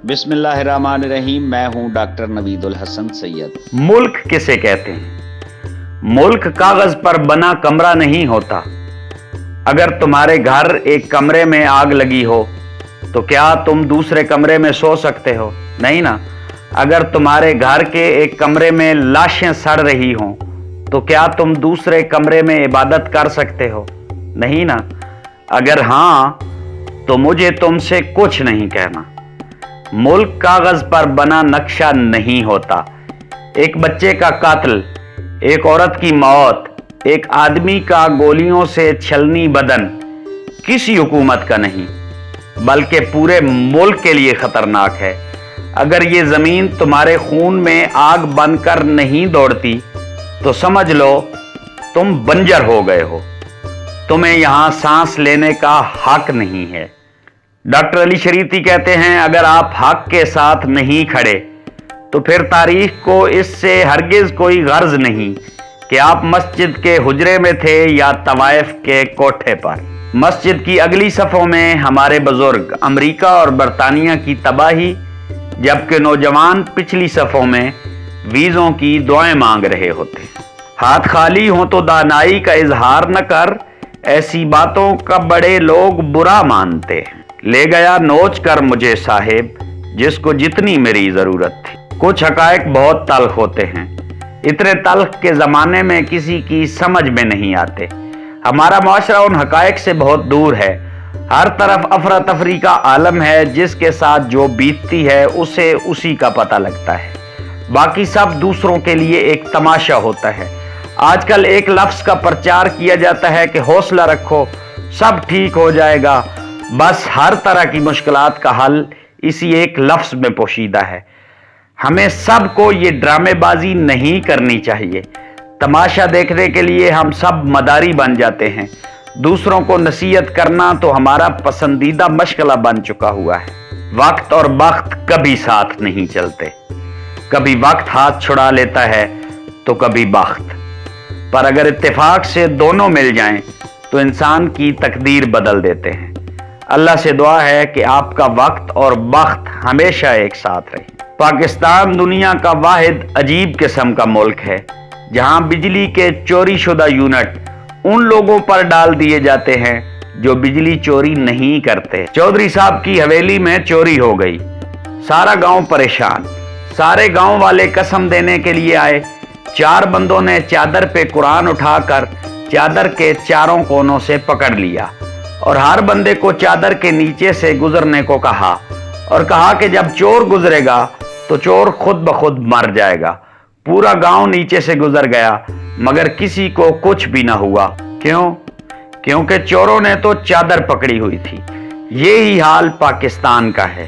बिस्मिल्लाहिर्रहमानिर्रहीम। मैं हूं डॉक्टर नवीदुल हसन सैयद। मुल्क किसे कहते हैं? मुल्क कागज पर बना कमरा नहीं होता। अगर तुम्हारे घर एक कमरे में आग लगी हो तो क्या तुम दूसरे कमरे में सो सकते हो? नहीं ना। अगर तुम्हारे घर के एक कमरे में लाशें सड़ रही हों तो क्या तुम दूसरे कमरे में इबादत कर सकते हो? नहीं ना। अगर हाँ तो मुझे तुमसे कुछ नहीं कहना। मुल्क कागज पर बना नक्शा नहीं होता। एक बच्चे का कत्ल, एक औरत की मौत, एक आदमी का गोलियों से छलनी बदन किसी हुकूमत का नहीं बल्कि पूरे मुल्क के लिए खतरनाक है। अगर ये जमीन तुम्हारे खून में आग बनकर नहीं दौड़ती तो समझ लो तुम बंजर हो गए हो। तुम्हें यहां सांस लेने का हक नहीं है। डॉक्टर अली शरीती कहते हैं, अगर आप हक के साथ नहीं खड़े तो फिर तारीख को इससे हरगिज कोई गर्ज नहीं कि आप मस्जिद के हुजरे में थे या तवाइफ के कोठे पर। मस्जिद की अगली सफ़ों में हमारे बुजुर्ग अमेरिका और बरतानिया की तबाही, जबकि नौजवान पिछली सफ़ों में वीज़ों की दुआएं मांग रहे होते। हाथ खाली हो तो दानाई का इजहार न कर, ऐसी बातों का बड़े लोग बुरा मानते हैं। ले गया नोच कर मुझे साहिब जिसको जितनी मेरी जरूरत थी। कुछ हकायक बहुत तल्ख होते हैं, इतने तल्ख के जमाने में किसी की समझ में नहीं आते। हमारा माशरा उन हकायक से बहुत दूर है। हर तरफ अफरा तफरी का आलम है, जिसके साथ जो बीतती है उसे उसी का पता लगता है। बाकी सब दूसरों के लिए एक तमाशा होता है। आजकल एक लफ्ज का प्रचार किया जाता है कि हौसला रखो, सब ठीक हो जाएगा। बस हर तरह की मुश्किलात का हल इसी एक लफ्ज में पोशीदा है। हमें सबको ये ड्रामेबाजी नहीं करनी चाहिए। तमाशा देखने के लिए हम सब मदारी बन जाते हैं। दूसरों को नसीहत करना तो हमारा पसंदीदा मशगला बन चुका हुआ है। वक्त और बख्त कभी साथ नहीं चलते। कभी वक्त हाथ छुड़ा लेता है तो कभी बख्त। पर अगर इत्तेफाक से दोनों मिल जाएं तो इंसान की तकदीर बदल देते हैं। अल्लाह से दुआ है कि आपका वक्त और बख्त हमेशा एक साथ रहे। पाकिस्तान दुनिया का वाहिद अजीब किस्म का मुल्क है जहां बिजली के चोरी शुदा यूनिट उन लोगों पर डाल दिए जाते हैं जो बिजली चोरी नहीं करते। चौधरी साहब की हवेली में चोरी हो गई, सारा गांव परेशान। सारे गांव वाले कसम देने के लिए आए। 4 बंदों ने चादर पे कुरान उठाकर चादर के चारों कोनों से पकड़ लिया और हर बंदे को चादर के नीचे से गुजरने को कहा और कहा कि जब चोर गुजरेगा तो चोर खुद ब खुद मर जाएगा। पूरा गांव नीचे से गुजर गया मगर किसी को कुछ भी ना हुआ। क्यों? क्योंकि चोरों ने तो चादर पकड़ी हुई थी। यही हाल पाकिस्तान का है।